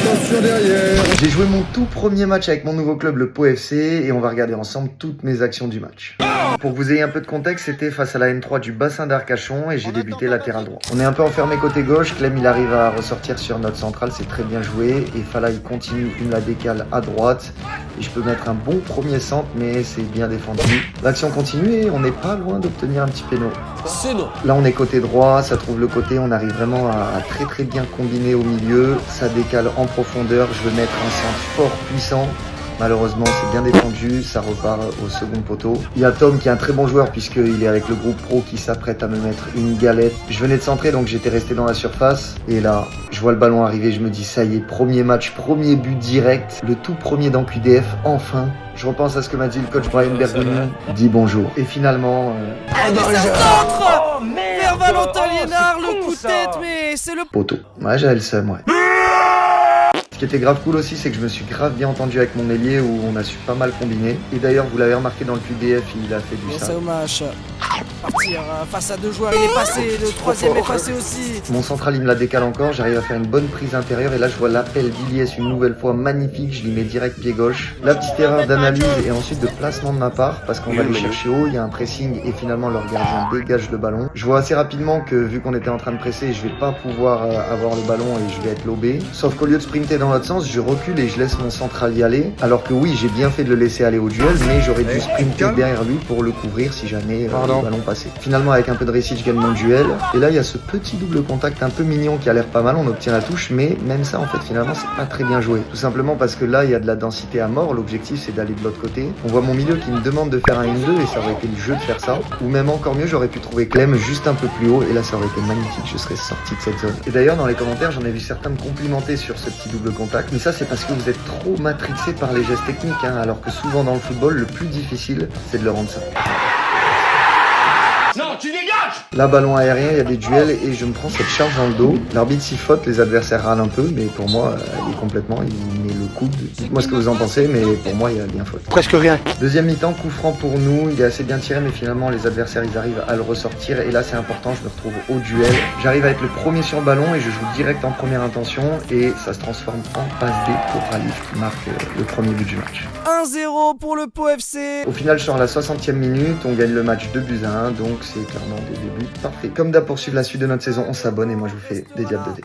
attention derrière. J'ai joué mon tout premier match avec mon nouveau club, le Pau FC, et on va regarder ensemble toutes mes actions du match. Pour que vous ayez un peu de contexte, c'était face à la N3 du bassin d'Arcachon et j'ai débuté latéral droit. On est un peu enfermé côté gauche, Clem il arrive à ressortir sur notre centrale, c'est très bien joué, et Fala il continue, il me la décale à droite, et je peux mettre un bon premier centre, mais c'est bien défendu. L'action continue et on n'est pas loin d'obtenir un petit péno. C'est non. Là on est côté droit, ça trouve le côté, on arrive vraiment à très bien combiner au milieu, ça décale en profondeur, je veux mettre un centre fort puissant. Malheureusement, c'est bien défendu, ça repart au second poteau. Il y a Tom qui est un très bon joueur puisqu'il est avec le groupe pro qui s'apprête à me mettre une galette. Je venais de centrer donc j'étais resté dans la surface. Et là, je vois le ballon arriver, je me dis ça y est, premier match, premier but direct. Le tout premier dans QDF, enfin. Je repense à ce que m'a dit le coach Brian Bergoni. Dis bonjour. Et finalement... Centre vers Valentin Liénard, le coup de tête, mais c'est le poteau. Ouais, j'avais le seum, ouais. Ce qui était grave cool aussi, c'est que je me suis grave bien entendu avec mon ailier où on a su pas mal combiner. Et d'ailleurs, vous l'avez remarqué dans le QDF, il a fait du ça. C'est hommage. Partir face à deux joueurs, il est passé, le troisième est passé aussi. Mon central, il me la décale encore, j'arrive à faire une bonne prise intérieure et là, je vois l'appel d'Iliès une nouvelle fois magnifique, je lui mets direct pied gauche. La petite erreur d'analyse et ensuite de placement de ma part parce qu'on va aller chercher haut, il y a un pressing et finalement leur gardien dégage le ballon. Je vois assez rapidement que vu qu'on était en train de presser, je vais pas pouvoir avoir le ballon et je vais être lobé. Sauf qu'au lieu de sprinter dans l'autre sens, je recule et je laisse mon central y aller. Alors que oui, j'ai bien fait de le laisser aller au duel, mais j'aurais dû sprinter derrière lui pour le couvrir si jamais le ballon passait. Finalement, avec un peu de réussite, je gagne mon duel. Et là, il y a ce petit double contact un peu mignon qui a l'air pas mal. On obtient la touche, mais même ça, en fait, finalement, c'est pas très bien joué. Tout simplement parce que là, il y a de la densité à mort. L'objectif, c'est d'aller de l'autre côté. On voit mon milieu qui me demande de faire un 1-2 et ça aurait été le jeu de faire ça. Ou même encore mieux, j'aurais pu trouver Clem juste un peu plus haut et là, ça aurait été magnifique. Je serais sorti de cette zone. Et d'ailleurs, dans les commentaires, j'en ai vu certains me complimenter sur ce petit double contact. Mais ça, c'est parce que vous êtes trop matrixé par les gestes techniques, hein, alors que souvent dans le football, le plus difficile, c'est de le rendre simple. Non, tu dégages! Là, ballon aérien, il y a des duels et je me prends cette charge dans le dos. L'arbitre s'y faute, les adversaires râlent un peu, mais pour moi, il est complètement, il met le coude. Dites-moi ce que vous en pensez, mais pour moi, il y a bien faute. Presque rien. Deuxième mi-temps, coup franc pour nous, il est assez bien tiré, mais finalement, les adversaires, ils arrivent à le ressortir. Et là, c'est important, je me retrouve au duel. J'arrive à être le premier sur le ballon et je joue direct en première intention et ça se transforme en passe D pour Ralif qui marque le premier but du match. 1-0 pour le Pau FC. Au final, je sors à la 60e minute, on gagne le match 2-1, donc c'est clairement des débuts parfaits. Comme d'hab, pour suivre la suite de notre saison, on s'abonne et moi je vous fais des diables de dés.